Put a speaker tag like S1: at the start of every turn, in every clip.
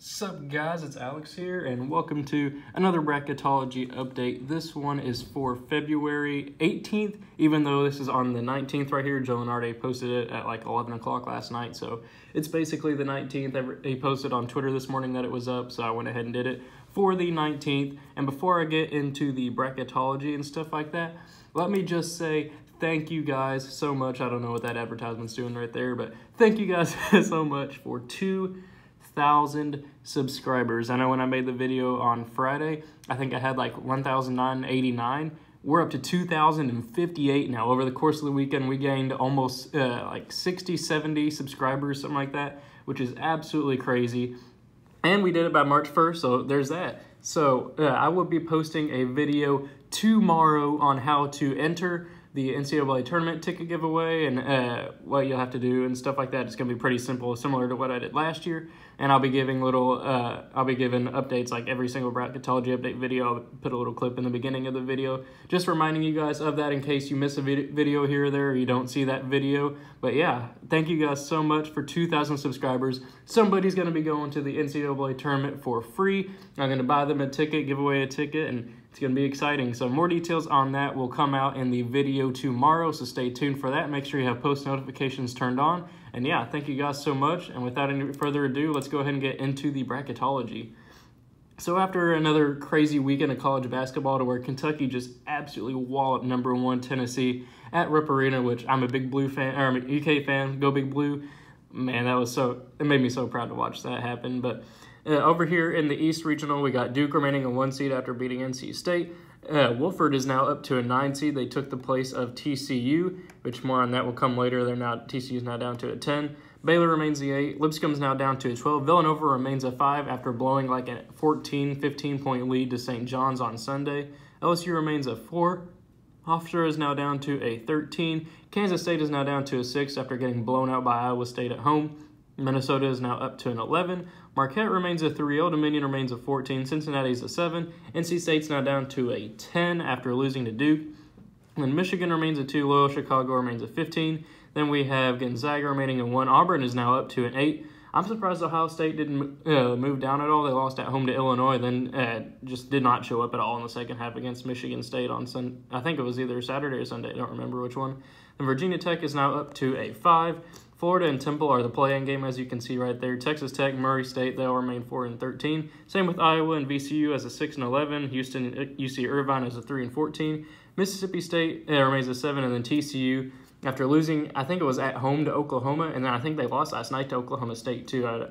S1: Sup guys, it's Alex here and welcome to another Bracketology update. This one is for February 18th, even though this is on the 19th right here. Joe Lunardi posted it at like 11 o'clock last night, so it's basically the 19th. He posted on Twitter this morning that it was up, so I went ahead and did it for the 19th. And before I get into the Bracketology and stuff like that, let me just say thank you guys so much. I don't know what that advertisement's doing right there, but thank you guys so much for 2,000 subscribers. I know when I made the video on Friday, I think I had like 1,989. We're up to 2,058 now. Over the course of the weekend, we gained almost like 60, 70 subscribers, something like that, which is absolutely crazy. And we did it by March 1st, so there's that. So I will be posting a video tomorrow on how to enter the NCAA tournament ticket giveaway and what you'll have to do and stuff like that. It's going to be pretty simple, similar to what I did last year. And I'll be giving updates like every single Bracketology update video. I'll put a little clip in the beginning of the video, just reminding you guys of that in case you miss a video here or there or you don't see that video. But yeah, thank you guys so much for 2,000 subscribers. Somebody's going to be going to the NCAA tournament for free. I'm going to buy them a ticket, give away a ticket, and it's going to be exciting. So more details on that will come out in the video tomorrow, so stay tuned for that. Make sure you have post notifications turned on. And yeah, thank you guys so much. And without any further ado, let's go ahead and get into the Bracketology. So after another crazy weekend of college basketball to where Kentucky just absolutely walloped #1 Tennessee at Rupp Arena, which I'm a big Blue fan, or I'm a UK fan, go Big Blue. Man, it made me so proud to watch that happen. But over here in the East Regional, we got Duke remaining a 1 seed after beating NC State. Wofford is now up to a 9 seed. They took the place of TCU, which more on that will come later. TCU is now down to a 10. Baylor remains the 8. Lipscomb's now down to a 12. Villanova remains a 5 after blowing like a 14, 15-point lead to St. John's on Sunday. LSU remains a 4. Hofstra is now down to a 13. Kansas State is now down to a 6 after getting blown out by Iowa State at home. Minnesota is now up to an 11. Marquette remains a 3. Old Dominion remains a 14. Cincinnati's a 7. NC State's now down to a 10 after losing to Duke. And Michigan remains a 2. Loyola Chicago remains a 15. Then we have Gonzaga remaining a 1. Auburn is now up to an 8. I'm surprised Ohio State didn't move down at all. They lost at home to Illinois, then just did not show up at all in the second half against Michigan State on Sunday. I think it was either Saturday or Sunday. I don't remember which one. And Virginia Tech is now up to a 5. Florida and Temple are the play-in game, as you can see right there. Texas Tech, Murray State, they'll remain 4 and 13. Same with Iowa and VCU as a 6 and 11. Houston, UC Irvine as a 3 and 14. Mississippi State remains a 7, and then TCU, after losing, I think it was at home to Oklahoma, and then I think they lost last night to Oklahoma State too.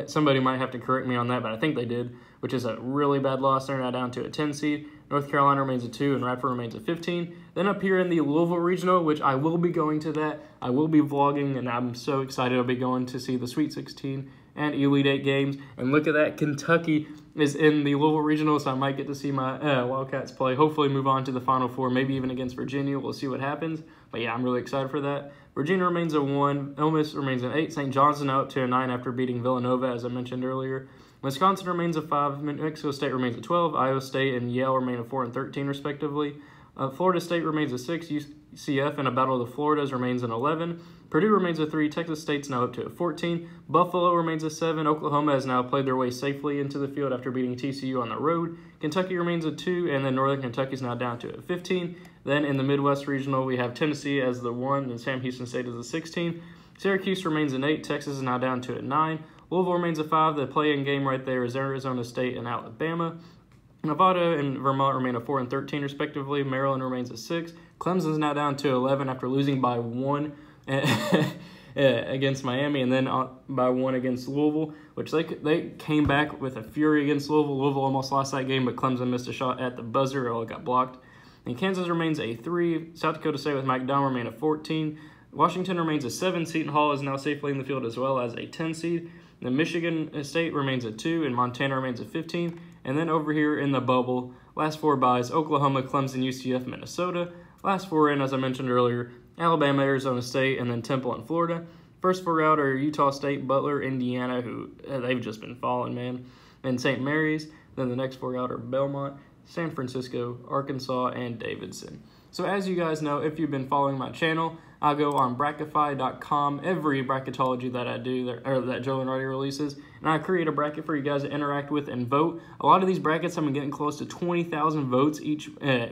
S1: Somebody might have to correct me on that, but I think they did, which is a really bad loss. They're now down to a 10 seed. North Carolina remains a 2, and Radford remains a 15. Then up here in the Louisville Regional, which I will be going to that. I will be vlogging, and I'm so excited. I'll be going to see the Sweet 16 and Elite 8 games. And look at that, Kentucky is in the Louisville Regional, so I might get to see my Wildcats play. Hopefully move on to the Final Four, maybe even against Virginia. We'll see what happens. But yeah, I'm really excited for that. Virginia remains a 1. Ole Miss remains an 8. St. John's is now up to a 9 after beating Villanova, as I mentioned earlier. Wisconsin remains a 5. New Mexico State remains a 12. Iowa State and Yale remain a 4 and 13, respectively. Florida State remains a 6. UCF in a Battle of the Floridas remains an 11. Purdue remains a 3. Texas State's now up to a 14. Buffalo remains a 7. Oklahoma has now played their way safely into the field after beating TCU on the road. Kentucky remains a 2, and then Northern Kentucky's now down to a 15. Then in the Midwest Regional, we have Tennessee as the 1, and Sam Houston State as a 16. Syracuse remains an 8. Texas is now down to a 9. Louisville remains a 5. The play-in game right there is Arizona State and Alabama. Nevada and Vermont remain a 4 and 13, respectively. Maryland remains a 6. Clemson's now down to 11 after losing by 1 against Miami, and then by 1 against Louisville, which they came back with a fury against Louisville. Louisville almost lost that game, but Clemson missed a shot at the buzzer. It all got blocked. And Kansas remains a 3. South Dakota State with Mike Down remain a 14. Washington remains a 7. Seton Hall is now safely in the field as well as a 10 seed. Then Michigan State remains a 2, and Montana remains a 15. And then over here in the bubble, last 4 byes, Oklahoma, Clemson, UCF, Minnesota. Last 4 in, as I mentioned earlier, Alabama, Arizona State, and then Temple and Florida. First 4 out are Utah State, Butler, Indiana, who they've just been falling, man, and St. Mary's. Then the next 4 out are Belmont, San Francisco, Arkansas, and Davidson. So as you guys know, if you've been following my channel, I'll go on Bracketify.com, every bracketology that I do, or that Joe Lunardi releases, and I create a bracket for you guys to interact with and vote. A lot of these brackets, I've been getting close to 20,000 votes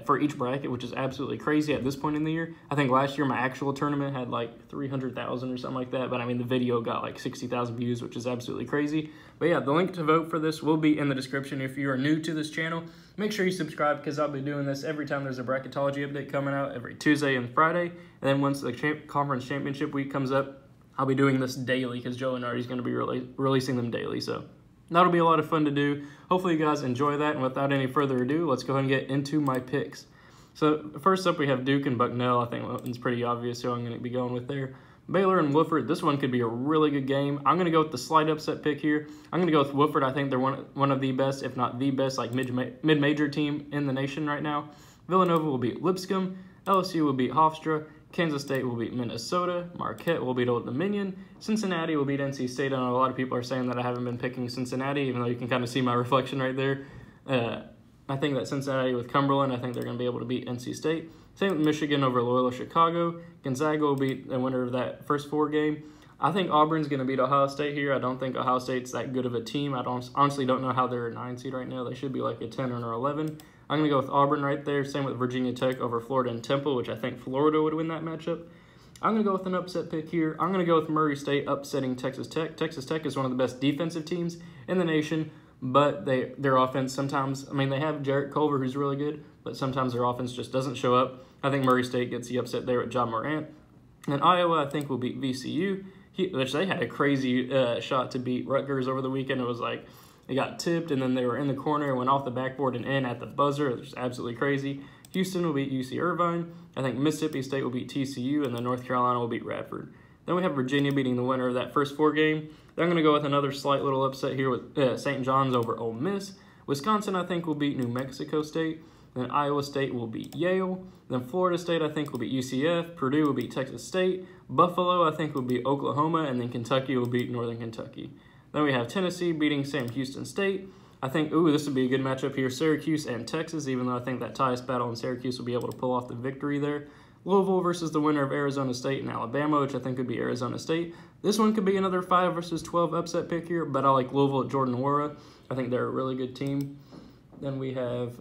S1: for each bracket, which is absolutely crazy at this point in the year. I think last year my actual tournament had like 300,000 or something like that, but I mean the video got like 60,000 views, which is absolutely crazy. But yeah, the link to vote for this will be in the description. If you are new to this channel, make sure you subscribe because I'll be doing this every time there's a bracketology update coming out, every Tuesday and Friday. And then once the conference championship week comes up, I'll be doing this daily because Joe Lunardi is going to be releasing them daily. So that'll be a lot of fun to do. Hopefully you guys enjoy that. And without any further ado, let's go ahead and get into my picks. So first up, we have Duke and Bucknell. I think it's pretty obvious who I'm going to be going with there. Baylor and Wofford, this one could be a really good game. I'm going to go with the slight upset pick here. I'm going to go with Wofford. I think they're one of the best, if not the best, like mid-major team in the nation right now. Villanova will beat Lipscomb. LSU will beat Hofstra. Kansas State will beat Minnesota. Marquette will beat Old Dominion. Cincinnati will beat NC State. I know a lot of people are saying that I haven't been picking Cincinnati, even though you can kind of see my reflection right there. I think that Cincinnati with Cumberland, I think they're going to be able to beat NC State. Same with Michigan over Loyola Chicago. Gonzaga will beat the winner of that first 4 game. I think Auburn's going to beat Ohio State here. I don't think Ohio State's that good of a team. I honestly don't know how they're a 9 seed right now. They should be like a 10 or an 11. I'm going to go with Auburn right there. Same with Virginia Tech over Florida and Temple, which I think Florida would win that matchup. I'm going to go with an upset pick here. I'm going to go with Murray State upsetting Texas Tech. Texas Tech is one of the best defensive teams in the nation, but their offense sometimes, I mean, they have Jarrett Culver, who's really good, but sometimes their offense just doesn't show up. I think Murray State gets the upset there with John Morant. And Iowa, I think, will beat VCU, which they had a crazy shot to beat Rutgers over the weekend. It was like they got tipped, and then they were in the corner, went off the backboard and in at the buzzer. It was absolutely crazy. Houston will beat UC Irvine. I think Mississippi State will beat TCU, and then North Carolina will beat Radford. Then we have Virginia beating the winner of that first 4 game. Then I'm going to go with another slight little upset here with St. John's over Ole Miss. Wisconsin, I think, will beat New Mexico State. Then Iowa State will beat Yale. Then Florida State, I think, will beat UCF. Purdue will beat Texas State. Buffalo, I think, will beat Oklahoma. And then Kentucky will beat Northern Kentucky. Then we have Tennessee beating Sam Houston State. I think, this would be a good matchup here. Syracuse and Texas, even though I think that Tyus battle and Syracuse will be able to pull off the victory there. Louisville versus the winner of Arizona State and Alabama, which I think could be Arizona State. This one could be another 5 versus 12 upset pick here, but I like Louisville at Jordan Nwora. I think they're a really good team. Then we have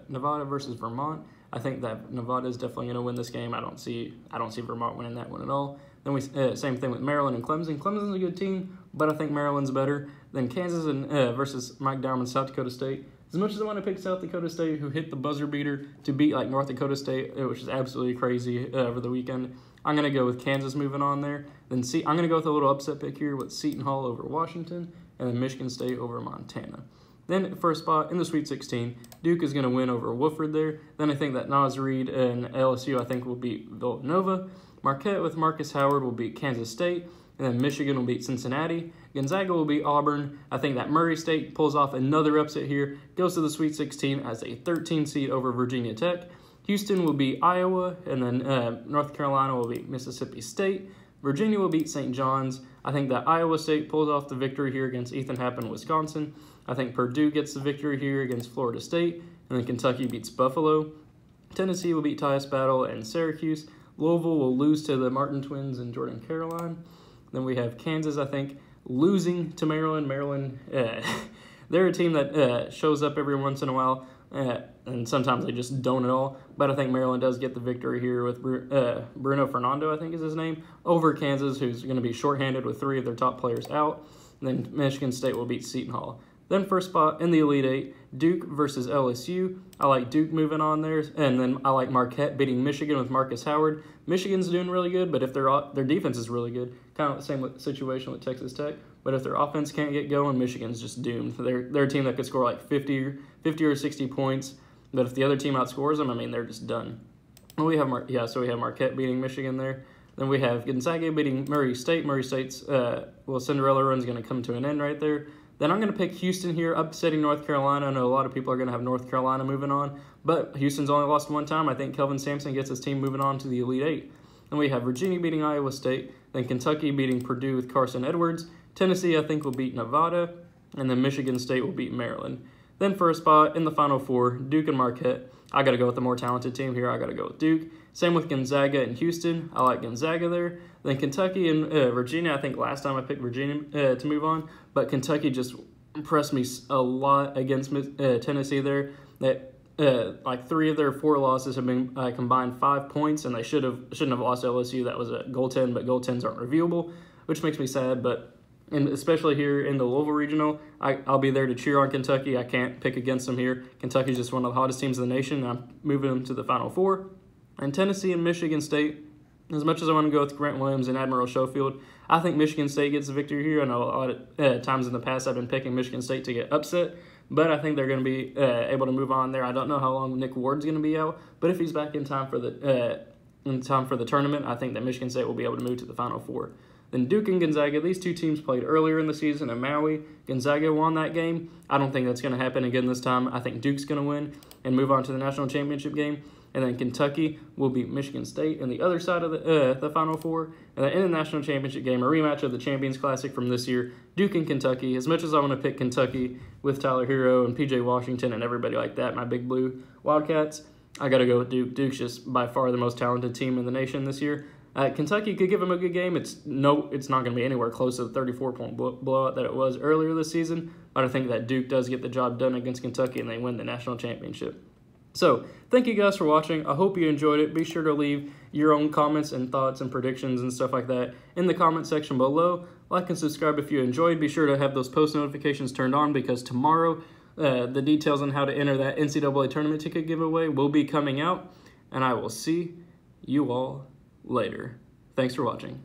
S1: Nevada versus Vermont. I think that Nevada is definitely going to win this game. I don't see Vermont winning that one at all. Then we same thing with Maryland and Clemson. Clemson's a good team, but I think Maryland's better. Then Kansas and versus Mike Dowman's South Dakota State. As much as I want to pick South Dakota State, who hit the buzzer beater to beat like North Dakota State, which is absolutely crazy over the weekend, I'm going to go with Kansas moving on there. Then I'm going to go with a little upset pick here with Seton Hall over Washington, and then Michigan State over Montana. Then first spot in the Sweet 16, Duke is going to win over Wofford there. Then I think that Naz Reid and LSU, I think, will beat Villanova. Marquette with Marcus Howard will beat Kansas State. And then Michigan will beat Cincinnati. Gonzaga will beat Auburn. I think that Murray State pulls off another upset here, goes to the Sweet 16 as a 13 seed over Virginia Tech. Houston will beat Iowa, and then North Carolina will beat Mississippi State. Virginia will beat St. John's. I think that Iowa State pulls off the victory here against Ethan Happ in Wisconsin. I think Purdue gets the victory here against Florida State, and then Kentucky beats Buffalo. Tennessee will beat Tyus Battle and Syracuse. Louisville will lose to the Martin Twins and Jordan Caroline. Then we have Kansas, I think, losing to Maryland. Maryland, they're a team that shows up every once in a while, and sometimes they just don't at all. But I think Maryland does get the victory here with Bruno Fernando, I think is his name, over Kansas, who's going to be shorthanded with 3 of their top players out. And then Michigan State will beat Seton Hall. Then first spot in the Elite Eight, Duke versus LSU. I like Duke moving on there. And then I like Marquette beating Michigan with Marcus Howard. Michigan's doing really good, but if their defense is really good, kind of the same situation with Texas Tech. But if their offense can't get going, Michigan's just doomed. They're a team that could score like 50 or 60 points. But if the other team outscores them, I mean, they're just done. And we have Marquette beating Michigan there. Then we have Gonzaga beating Murray State. Murray State's Cinderella run's going to come to an end right there. Then I'm going to pick Houston here, upsetting North Carolina. I know a lot of people are going to have North Carolina moving on, but Houston's only lost 1 time. I think Kelvin Sampson gets his team moving on to the Elite Eight. Then we have Virginia beating Iowa State, then Kentucky beating Purdue with Carson Edwards. Tennessee, I think, will beat Nevada, and then Michigan State will beat Maryland. Then for a spot in the Final Four, Duke and Marquette. I got to go with the more talented team here. I got to go with Duke. Same with Gonzaga and Houston. I like Gonzaga there. Then Kentucky and Virginia. I think last time I picked Virginia to move on, but Kentucky just impressed me a lot against Tennessee there. That like 3 of their 4 losses have been combined 5 points, and they shouldn't have lost to LSU. That was a goaltend, but goaltends aren't reviewable, which makes me sad. But and especially here in the Louisville regional, I'll be there to cheer on Kentucky. I can't pick against them here. Kentucky's just one of the hottest teams in the nation. I'm moving them to the Final Four. And Tennessee and Michigan State, as much as I want to go with Grant Williams and Admiral Schofield, I think Michigan State gets the victory here. I know a lot of times in the past I've been picking Michigan State to get upset, but I think they're going to be able to move on there. I don't know how long Nick Ward's going to be out, but if he's back in time for the tournament, I think that Michigan State will be able to move to the Final Four. Then Duke and Gonzaga, these 2 teams played earlier in the season in Maui. Gonzaga won that game. I don't think that's going to happen again this time. I think Duke's going to win and move on to the national championship game. And then Kentucky will beat Michigan State in the other side of the Final Four. And then in the national championship game, a rematch of the Champions Classic from this year, Duke and Kentucky. As much as I want to pick Kentucky with Tyler Hero and P.J. Washington and everybody like that, my big blue Wildcats, I got to go with Duke. Duke's just by far the most talented team in the nation this year. Kentucky could give them a good game. It's not going to be anywhere close to the 34-point blowout that it was earlier this season. But I think that Duke does get the job done against Kentucky and they win the national championship. So, thank you guys for watching. I hope you enjoyed it. Be sure to leave your own comments and thoughts and predictions and stuff like that in the comment section below. Like and subscribe if you enjoyed. Be sure to have those post notifications turned on because tomorrow the details on how to enter that NCAA tournament ticket giveaway will be coming out. And I will see you all later. Thanks for watching.